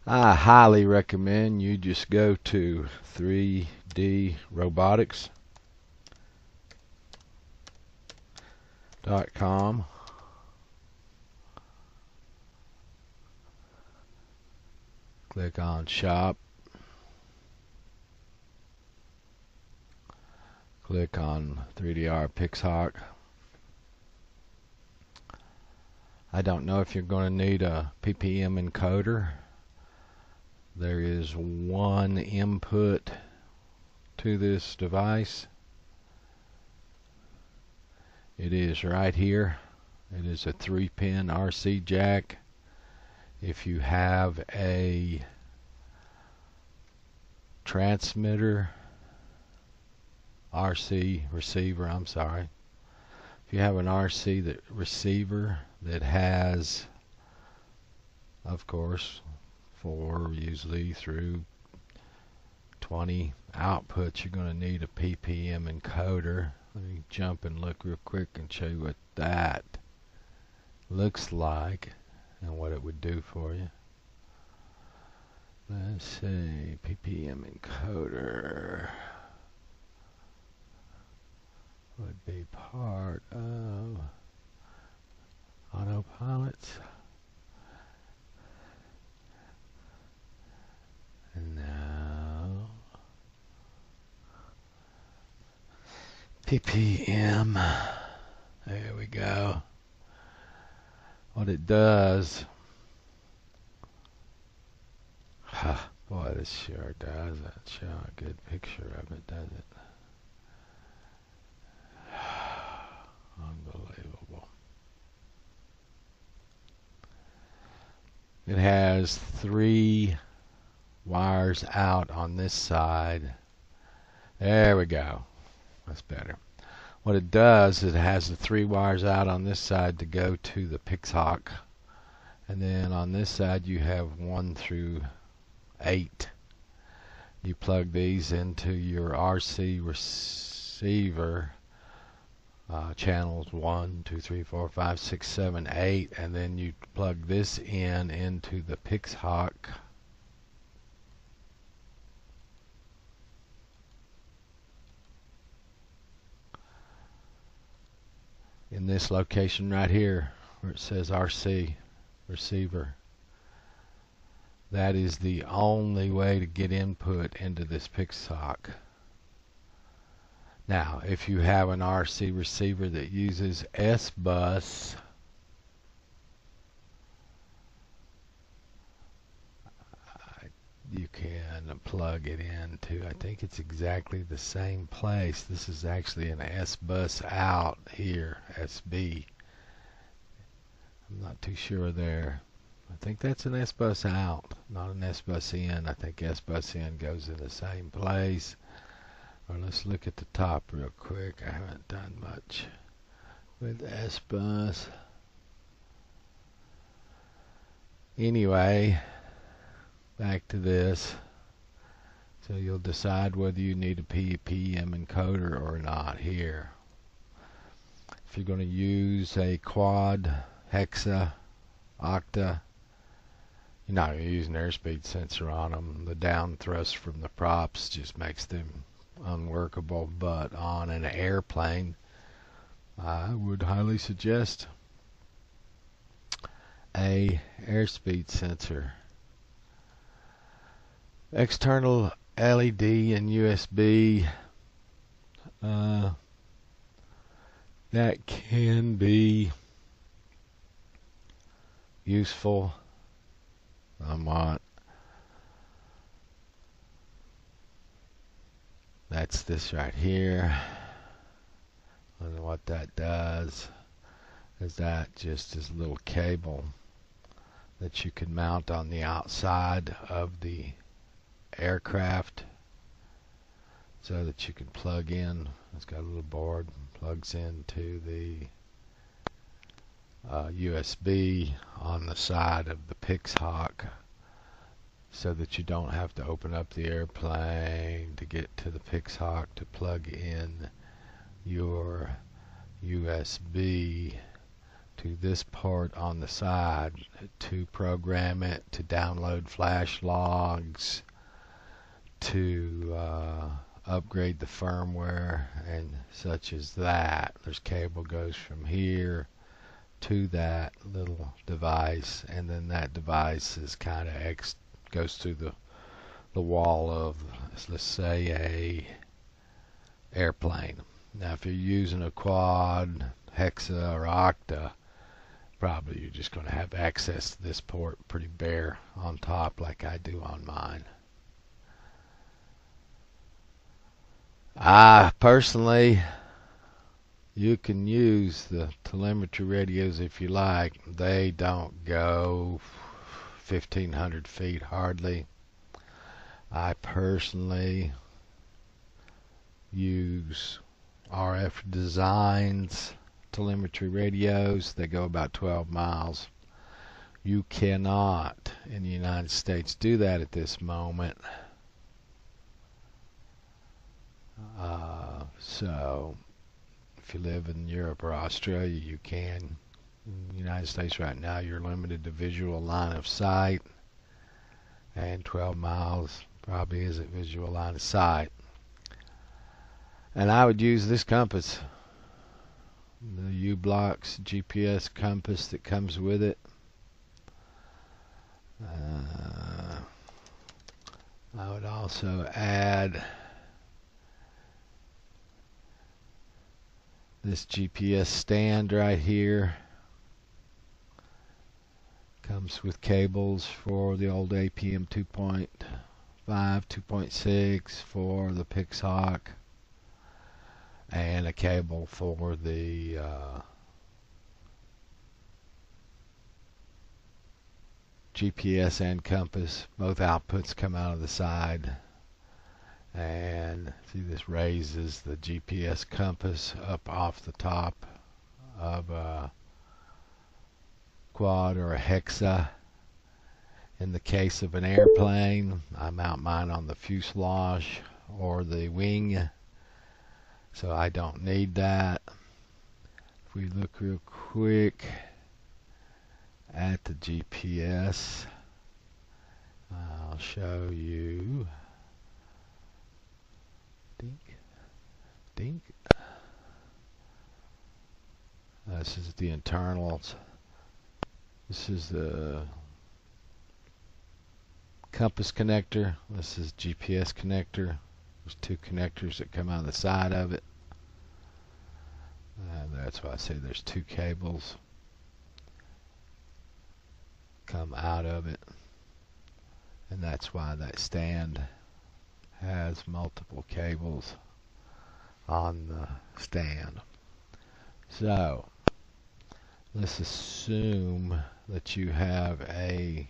I highly recommend you just go to 3drobotics.com. Click on Shop. Click on 3DR PixHawk. I don't know if you're going to need a PPM encoder. There is one input to this device. It is right here. It is a 3-pin RC jack. If you have a transmitter, RC receiver, I'm sorry. If you have an RC receiver that has, of course, 4 usually through 20 outputs, you're going to need a PPM encoder. Let me jump and look real quick and show you what that looks like and what it would do for you. Let's see, PPM encoder would be part of autopilots. And now PPM, there we go. What it does, boy, this sure doesn't show a good picture of it, does it? Unbelievable. It has 3 wires out on this side. There we go. That's better. What it does is it has the 3 wires out on this side to go to the PixHawk, and then on this side you have 1 through 8. You plug these into your RC receiver, channels 1, 2, 3, 4, 5, 6, 7, 8, and then you plug this into the PixHawk. In this location right here where it says RC receiver. That is the only way to get input into this PixHawk. Now, if you have an RC receiver that uses S-Bus, you can plug it into, I think it's exactly the same place. This is actually an S-Bus out here, SB. I'm not too sure there. I think that's an S-Bus out, not an S-Bus in. I think S-Bus in goes in the same place. Or let's look at the top real quick. I haven't done much with S-Bus. Anyway, back to this. So you'll decide whether you need a PPM encoder or not here. If you're going to use a quad, hexa, octa, you're not going to use an airspeed sensor on them. The down thrust from the props just makes them unworkable, but on an airplane I would highly suggest a airspeed sensor. External LED and USB, that can be useful somewhat. That's this right here, and what that does is that just is a little cable that you can mount on the outside of the aircraft so that you can plug in. It's got a little board, plugs into the USB on the side of the PixHawk, so that you don't have to open up the airplane to get to the PixHawk to plug in your USB to this port on the side to program it, to download flash logs, to upgrade the firmware and such as that. There's cable goes from here to that little device, and then that device is kind of goes through the wall of, let's say, a airplane. Now if you're using a quad, hexa, or octa, probably you're just going to have access to this port pretty bare on top like I do on mine. Personally, you can use the telemetry radios if you like. They don't go 1,500 feet hardly. I personally use RF Designs telemetry radios. They go about 12 miles. You cannot in the United States do that at this moment. So if you live in Europe or Australia, you can. In the United States right now, you're limited to visual line of sight, and 12 miles probably isn't visual line of sight. And I would use this compass, the U-Blocks GPS compass that comes with it. I would also add this GPS stand right here. Comes with cables for the old APM 2.5, 2.6 for the PixHawk, and a cable for the GPS and compass. Both outputs come out of the side, and see, this raises the GPS compass up off the top of a quad or a hexa. In the case of an airplane, I mount mine on the fuselage or the wing, so I don't need that. If we look real quick at the GPS, I'll show you. Dink. This is the internals. This is the compass connector. This is GPS connector. There's two connectors that come out of the side of it. That's why I say there's two cables come out of it. And that's why that stand has multiple cables on the stand. So let's assume that you have a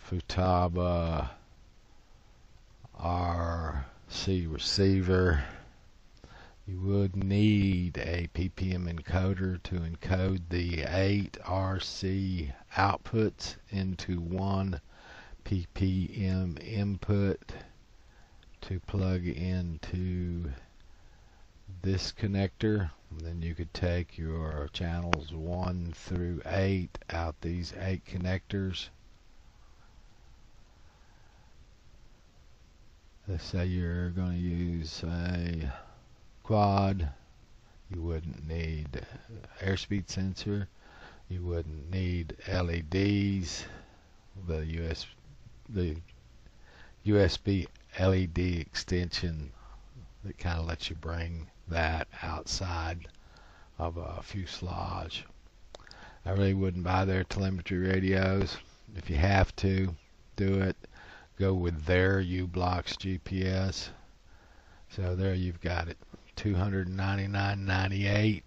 Futaba RC receiver. You would need a PPM encoder to encode the 8 RC outputs into one PPM input to plug into this connector. And then you could take your channels 1 through 8 out these 8 connectors. Let's say you're going to use a quad. You wouldn't need airspeed sensor. You wouldn't need LEDs. The USB LED extension that kind of lets you bring that outside of a fuselage. I really wouldn't buy their telemetry radios. If you have to do it, go with their U-Blocks GPS. So there you've got it, $299.98.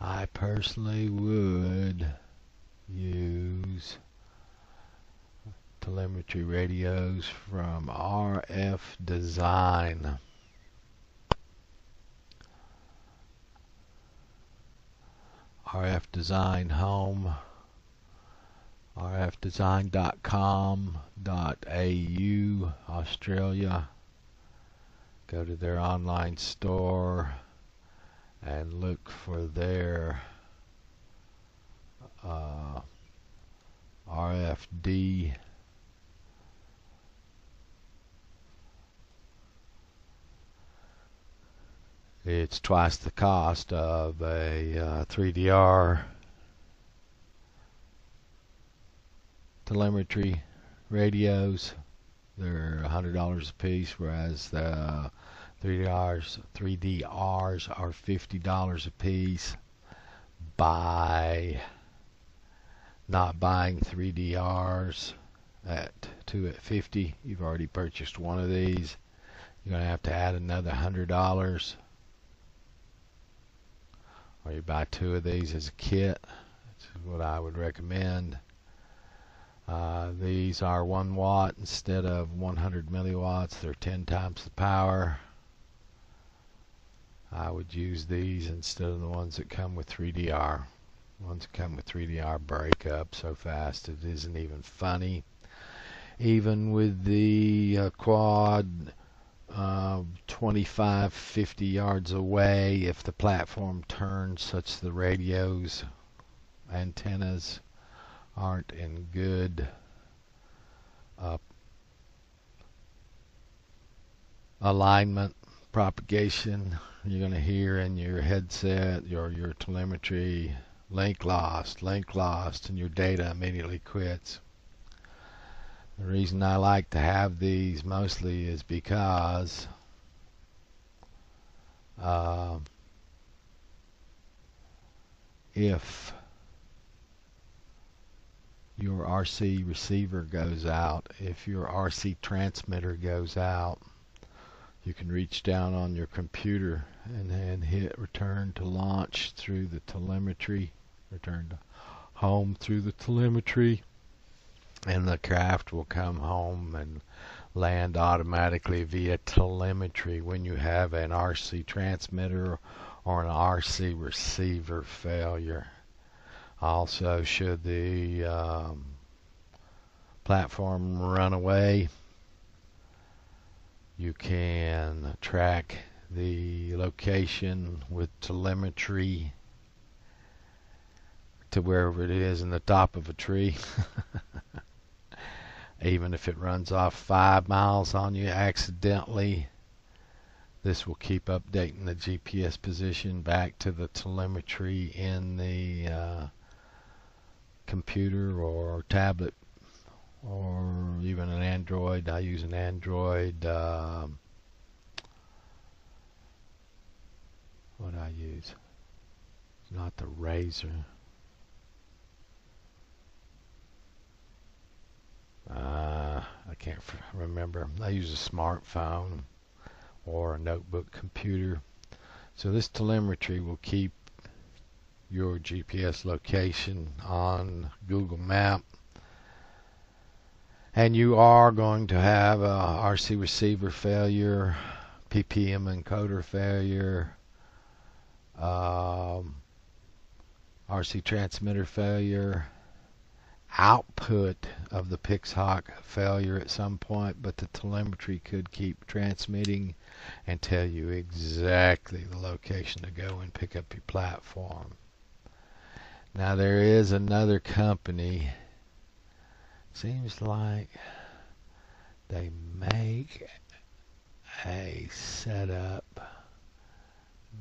I personally would use telemetry radios from RF Design. RF Design Home, rfdesign.com.au, Australia. go to their online store and look for their RFD it's twice the cost of a 3DR telemetry radios. They're $100 a piece, whereas the 3DRs are $50 a piece. By not buying 3DRs at 2 at 50, you've already purchased one of these. You're going to have to add another $100, or you buy 2 of these as a kit. That's what I would recommend. These are 1 watt instead of 100 milliwatts. They're 10 times the power. I would use these instead of the ones that come with 3DR. Ones that come with 3DR break up so fast it isn't even funny. Even with the quad 25, 50 yards away, if the platform turns such the radio's antennas aren't in good alignment, propagation, you're going to hear in your headset, your telemetry, link lost, and your data immediately quits. The reason I like to have these mostly is because if your RC receiver goes out, if your RC transmitter goes out, you can reach down on your computer and then hit return to launch through the telemetry, return to home through the telemetry, and the craft will come home and land automatically via telemetry when you have an RC transmitter or an RC receiver failure. Also, should the platform run away, you can track the location with telemetry to wherever it is in the top of a tree. Even if it runs off 5 miles on you accidentally, this will keep updating the GPS position back to the telemetry in the computer or tablet, or even an Android. I use an Android what do I use? It's not the Razor. I can't remember. I use a smartphone or a notebook computer. So this telemetry will keep your GPS location on Google Map, and you are going to have a RC receiver failure, PPM encoder failure, RC transmitter failure, output of the PixHawk failure at some point, but the telemetry could keep transmitting and tell you exactly the location to go and pick up your platform. Now there is another company, seems like they make a setup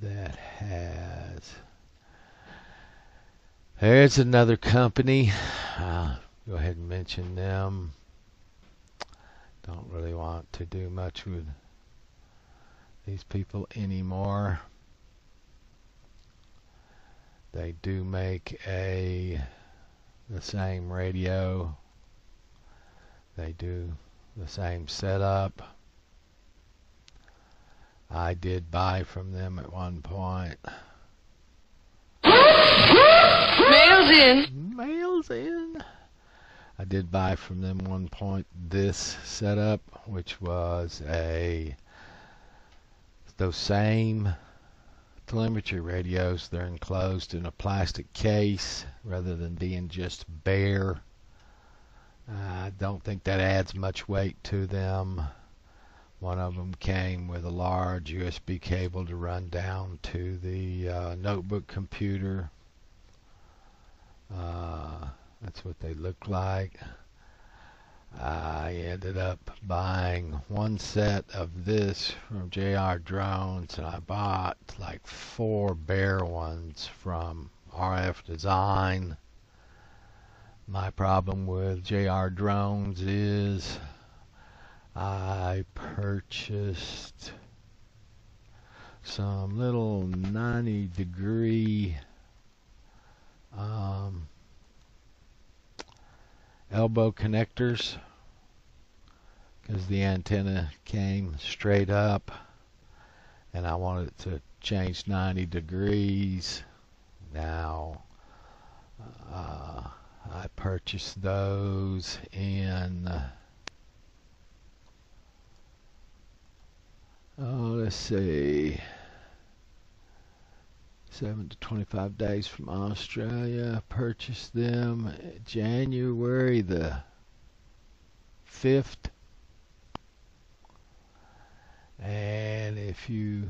that has, there's another company, I'll go ahead and mention them. Don't really want to do much with these people anymore. They do make the same radio. They do the same setup. I did buy from them at one point. Mail's in. Mail's in. I did buy from them one point this setup, which was those same telemetry radios. They're enclosed in a plastic case rather than being just bare. I don't think that adds much weight to them, One of them came with a large USB cable to run down to the notebook computer. That's what they look like. I ended up buying one set of this from JR Drones, and I bought like 4 bare ones from RF Design. My problem with JR Drones is I purchased some little 90-degree elbow connectors because the antenna came straight up and I wanted it to change 90 degrees. Now I purchased those in let's see, 7 to 25 days from Australia. Purchased them January the 5th. And if you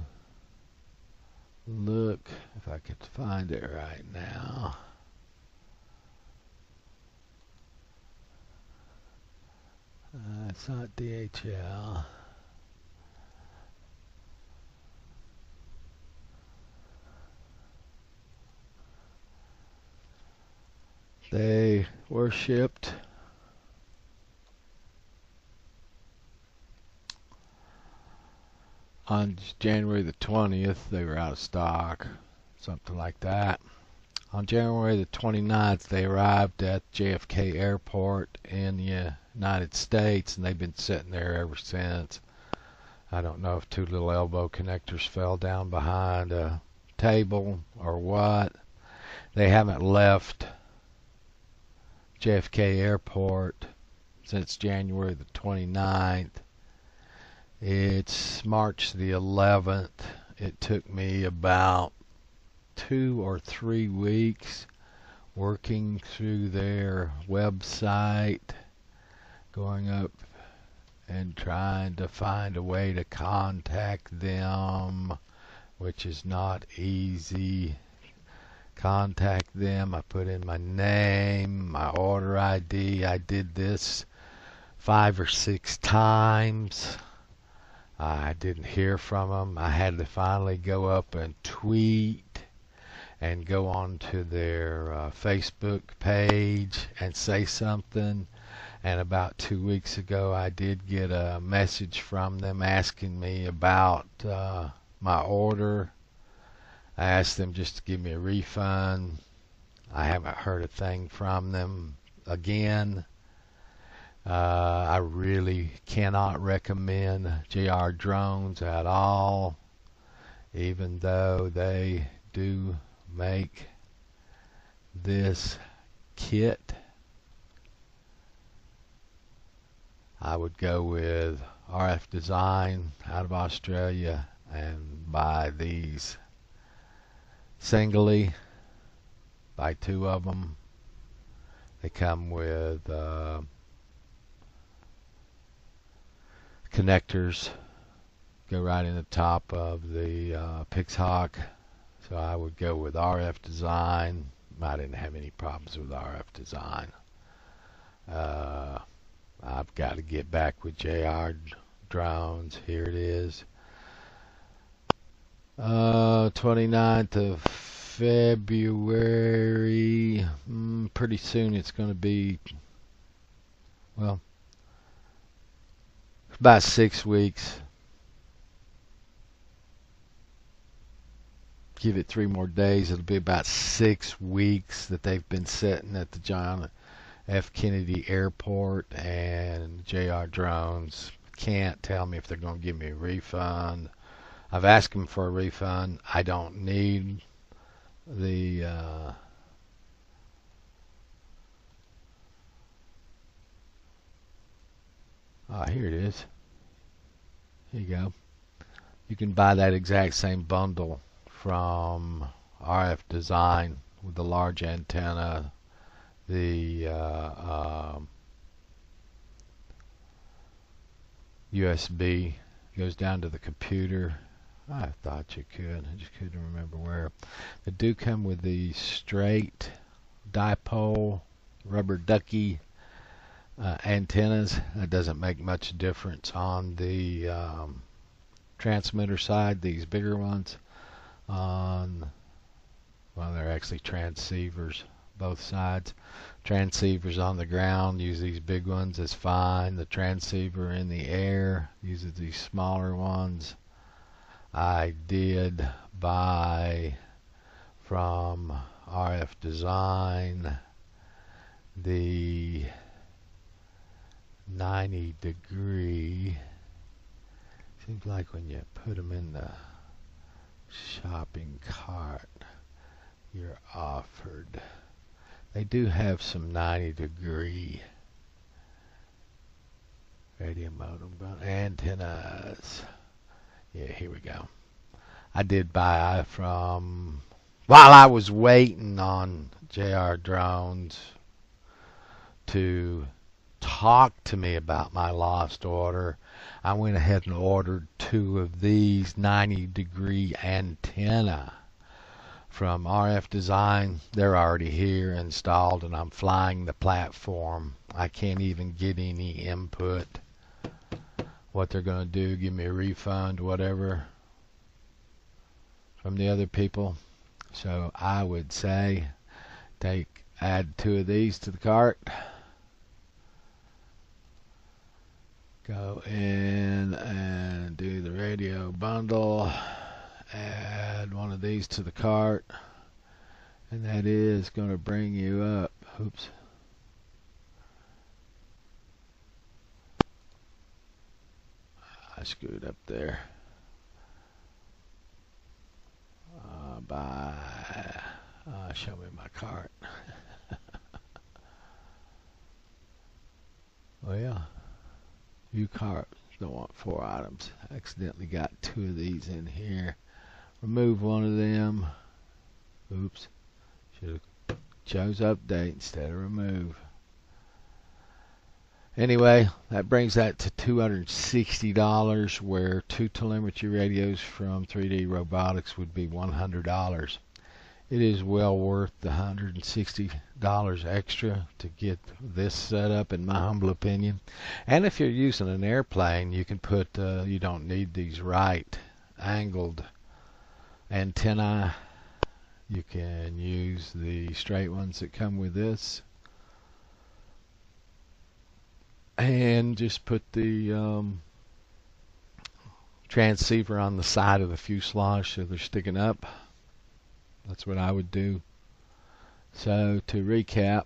look, if I could find it right now, it's not DHL. They were shipped on January the 20th. They were out of stock, something like that. On January the 29th, they arrived at JFK Airport in the United States, and they've been sitting there ever since. I don't know if 2 little elbow connectors fell down behind a table or what. They haven't left JFK Airport since January the 29th. It's March the 11th. It took me about 2 or 3 weeks working through their website, going up and trying to find a way to contact them, which is not easy. Contact them. I put in my name, my order ID. I did this 5 or 6 times. I didn't hear from them. I had to finally go up and tweet and go on to their Facebook page and say something. And about 2 weeks ago, I did get a message from them asking me about my order. I asked them just to give me a refund. I haven't heard a thing from them again. I really cannot recommend JR Drones at all, even though they do make this kit. I would go with RF Design out of Australia and buy these singly. Buy 2 of them. They come with connectors, go right in the top of the PixHawk. So I would go with RF Design. I didn't have any problems with RF Design. I've got to get back with JR Drones. Here it is. 29th of February. Pretty soon it's going to be, well, about 6 weeks. Give it 3 more days. It'll be about 6 weeks that they've been sitting at the John F. Kennedy Airport, and JR Drones can't tell me if they're going to give me a refund. I've asked them for a refund. I don't need the here it is. Here you go. You can buy that exact same bundle from RF Design with the large antenna, the USB goes down to the computer. I thought you could. I just couldn't remember where. They do come with the straight dipole rubber ducky antennas. That doesn't make much difference on the transmitter side. These bigger ones on, well, they're actually transceivers both sides. Transceivers on the ground use these big ones, is fine. The transceiver in the air uses these smaller ones. I did buy from RF Design the 90 degree. Seems like when you put them in the shopping cart, you're offered. They do have some 90 degree radio modem antennas. Yeah, here we go. I did buy from, while I was waiting on JR Drones to talk to me about my lost order, I went ahead and ordered 2 of these 90 degree antenna from RF Design. They're already here installed, and I'm flying the platform. I can't even get any input. What they're going to do, give me a refund, whatever, from the other people. So I would say add 2 of these to the cart. Go in and do the radio bundle. Add 1 of these to the cart. And that is going to bring you up. Oops. I screwed up there. Show me my cart. Well, view cart. Don't want 4 items. Accidentally got 2 of these in here. Remove 1 of them. Oops. Should have chose update instead of remove. Anyway, that brings that to $260, where 2 telemetry radios from 3D Robotics would be $100. It is well worth the $160 extra to get this set up, in my humble opinion. And if you're using an airplane, you can put, you don't need these right angled antennae. You can use the straight ones that come with this. And just put the transceiver on the side of the fuselage so they're sticking up. That's what I would do. So to recap,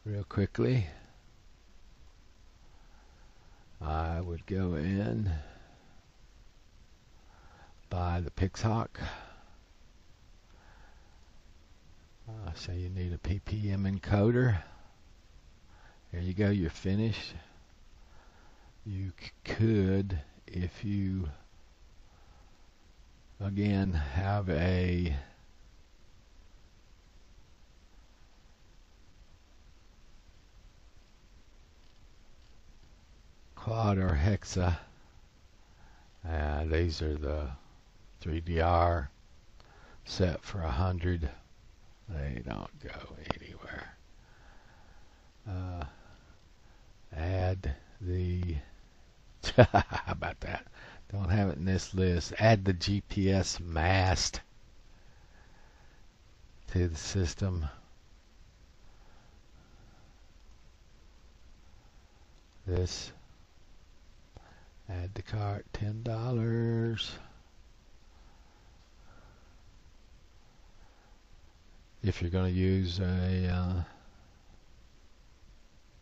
real quickly, I would go in, buy the PixHawk. So you need a PPM encoder. There you go, you're finished. You could, if you again have a quad or hexa, these are the 3DR set for 100. They don't go anywhere. Add the how about that? Don't have it in this list. Add the GPS mast to the system. This. Add the cart, $10. If you're going to use a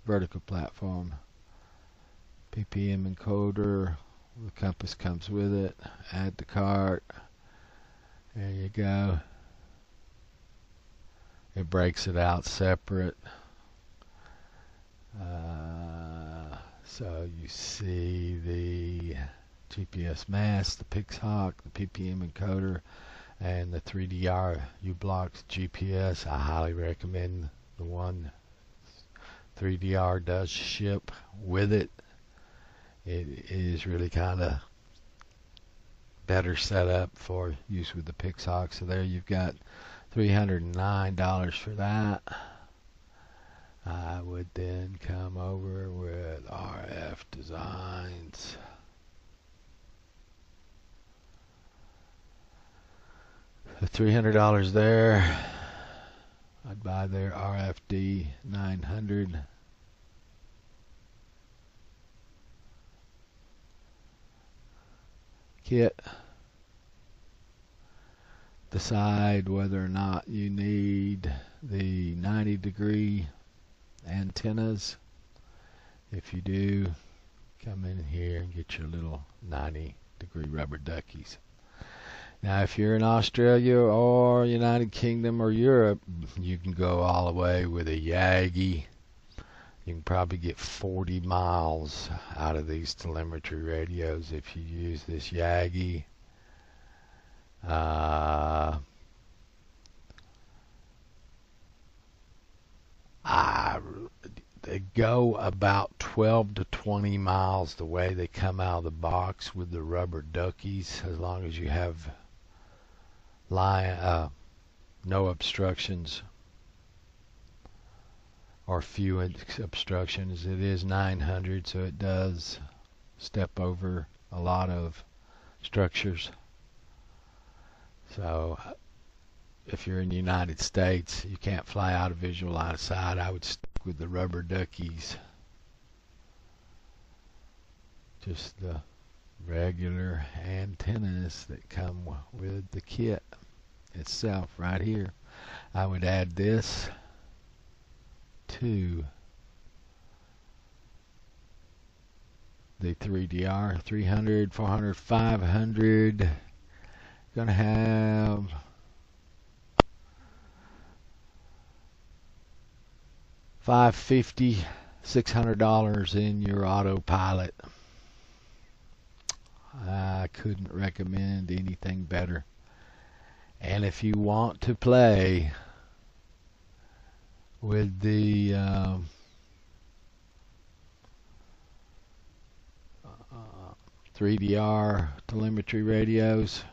vertical platform. PPM encoder, the compass comes with it. Add the cart. There you go. It breaks it out separate. So you see the GPS mast, the PixHawk, the PPM encoder, and the 3DR U-Blocks GPS. I highly recommend the one 3DR does ship with it. It is really kind of better set up for use with the PixHawk. So there you've got $309 for that. I would then come over with RF Designs. The $300 there. I'd buy their RFD 900. Kit. Decide whether or not you need the 90-degree antennas. If you do, come in here and get your little 90-degree rubber duckies. Now if you're in Australia or United Kingdom or Europe, you can go all the way with a Yagi. You can probably get 40 miles out of these telemetry radios if you use this Yagi. They go about 12 to 20 miles the way they come out of the box with the rubber duckies, as long as you have no obstructions or few obstructions. It is 900, so it does step over a lot of structures. So if you're in the United States, you can't fly out of visual line of sight, I would stick with the rubber duckies. Just the regular antennas that come with the kit itself right here. I would add this to the 3DR 300, 400, 500. Gonna have $550, $600 in your autopilot. I couldn't recommend anything better. And if you want to play with the 3DR telemetry radios,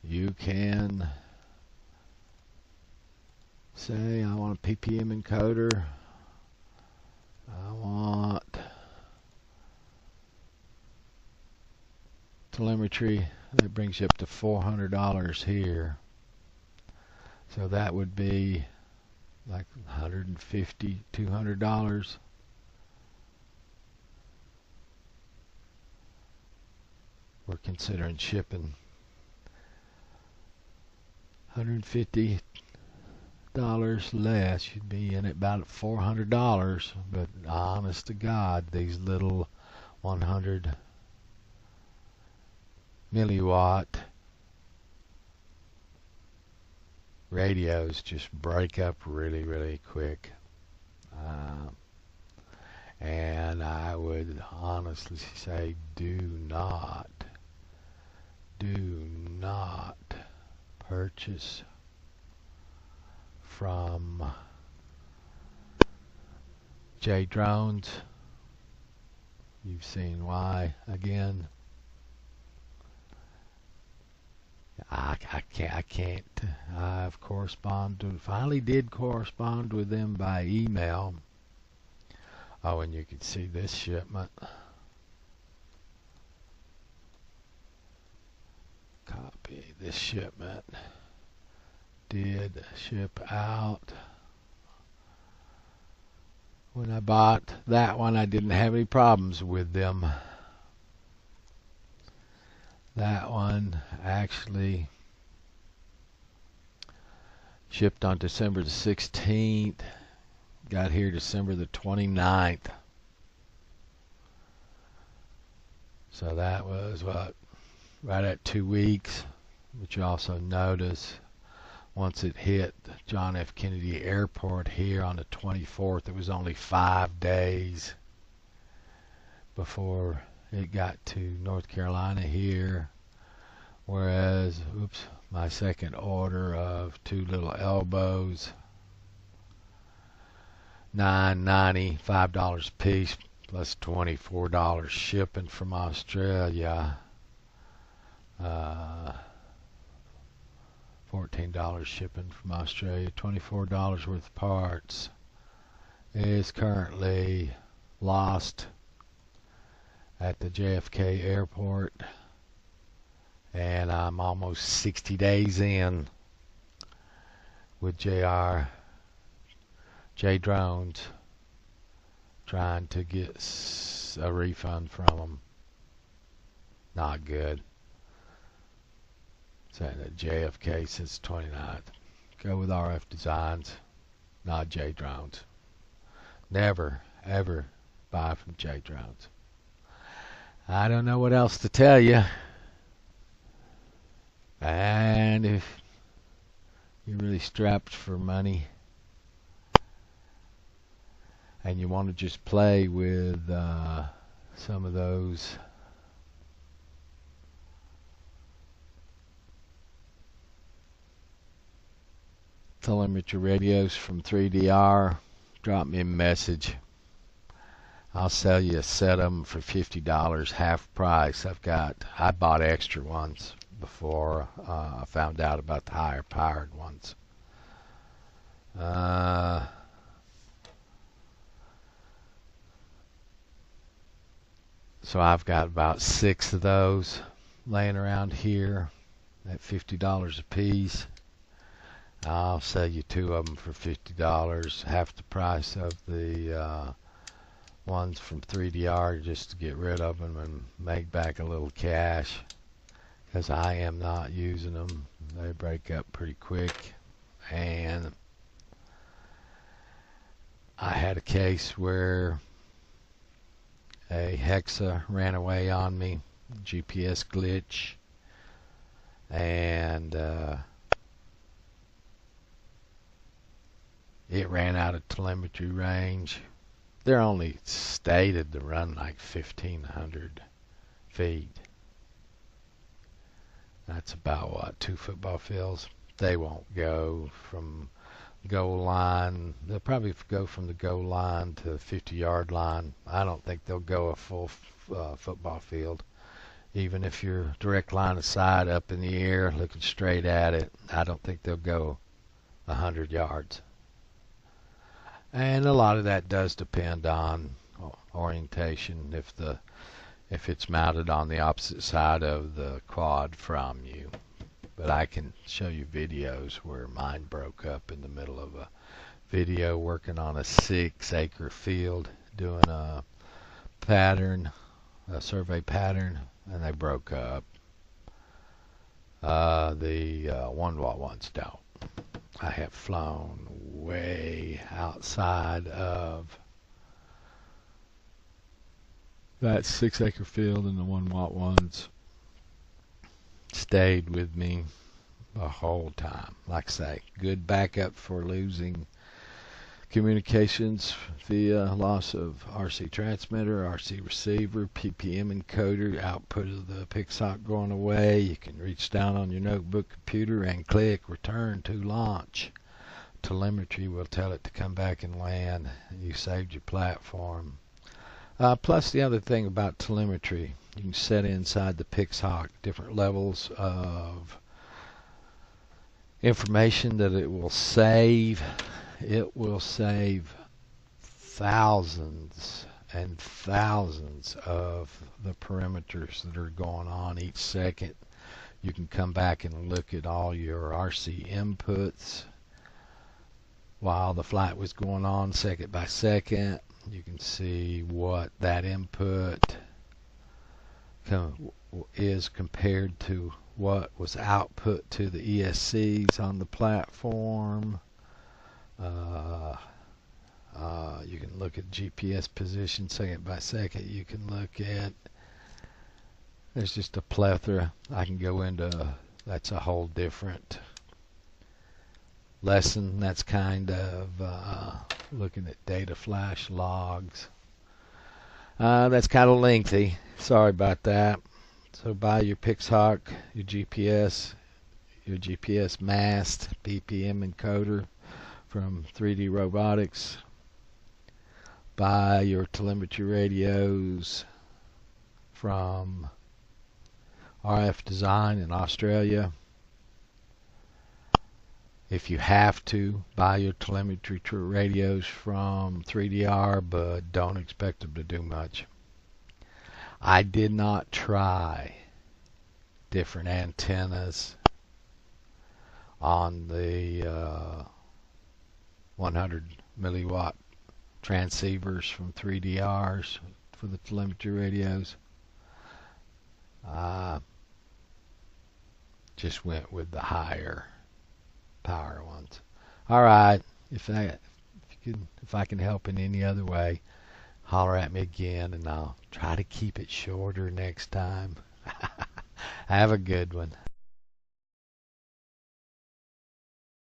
you can say, I want a PPM encoder, I want telemetry. That brings you up to $400 here. So that would be like $150, $200. We're considering shipping $150 less. You'd be in at about $400. But honest to God, these little 100 milliwatt radios just break up really, really quick. And I would honestly say do not purchase from J Drones. You've seen why. Again, I can't. I've finally did correspond with them by email. Oh, and you can see this shipment. Copy. This shipment did ship out. When I bought that one, I didn't have any problems with them. That one actually shipped on December the 16th. Got here December the 29th. So that was what? Right at 2 weeks. But you also notice once it hit John F. Kennedy Airport here on the 24th, it was only 5 days before it got to North Carolina here. Whereas, my second order of two little elbows $9.90, $5 a piece, plus $24 shipping from Australia. $14 shipping from Australia, $24 worth of parts. Is currently lost at the JFK airport, and I'm almost 60 days in with J Drones trying to get a refund from them. Not good. Saying that JFK since 29th. Go with RF Designs, not J Drones. Never, ever buy from J Drones. I don't know what else to tell you. And if you're really strapped for money and you want to just play with some of those telemetry radios from 3DR, drop me a message. I'll sell you a set of them for $50, half price. I bought extra ones before I found out about the higher powered ones. So I've got about 6 of those laying around here at $50 a piece. I'll sell you 2 of them for $50, half the price of the ones from 3DR, just to get rid of them and make back a little cash, because I am not using them. They break up pretty quick, and I had a case where a Hexa ran away on me, GPS glitch, and it ran out of telemetry range. They're only stated to run like 1,500 feet. That's about what, 2 football fields? They won't go from goal line. They'll probably go from the goal line to the 50-yard line. I don't think they'll go a full football field. Even if you're direct line of sight up in the air looking straight at it, I don't think they'll go 100 yards. And a lot of that does depend on orientation, if it's mounted on the opposite side of the quad from you. But I can show you videos where mine broke up in the middle of a video working on a 6-acre field doing a survey pattern, and they broke up. The 1-watt ones don't. I have flown way outside of that 6-acre field, and the 1-watt ones stayed with me the whole time. Like I say, good backup for losing communications via loss of RC transmitter, RC receiver, PPM encoder, output of the PixHawk going away. You can reach down on your notebook computer and click return to launch. Telemetry will tell it to come back and land. You saved your platform. Plus the other thing about telemetry, you can set inside the PixHawk different levels of information that it will save. It will save thousands and thousands of the parameters that are going on each second. You can come back and look at all your RC inputs while the flight was going on, second by second. You can see what that input is compared to what was output to the ESCs on the platform. You can look at GPS position second by second. You can look at, there's just a plethora. I can go into, that's a whole different lesson. That's kind of looking at data flash logs. That's kind of lengthy. Sorry about that. So buy your PixHawk, your GPS mast, PPM encoder from 3D Robotics. buy your telemetry radios from RF Design in Australia. If you have to, buy your telemetry radios from 3DR, but don't expect them to do much. I did not try different antennas on the 100 milliwatt transceivers from 3DRs for the telemetry radios. Just went with the higher power ones. All right, if I can help in any other way, holler at me again, and I'll try to keep it shorter next time. Have a good one.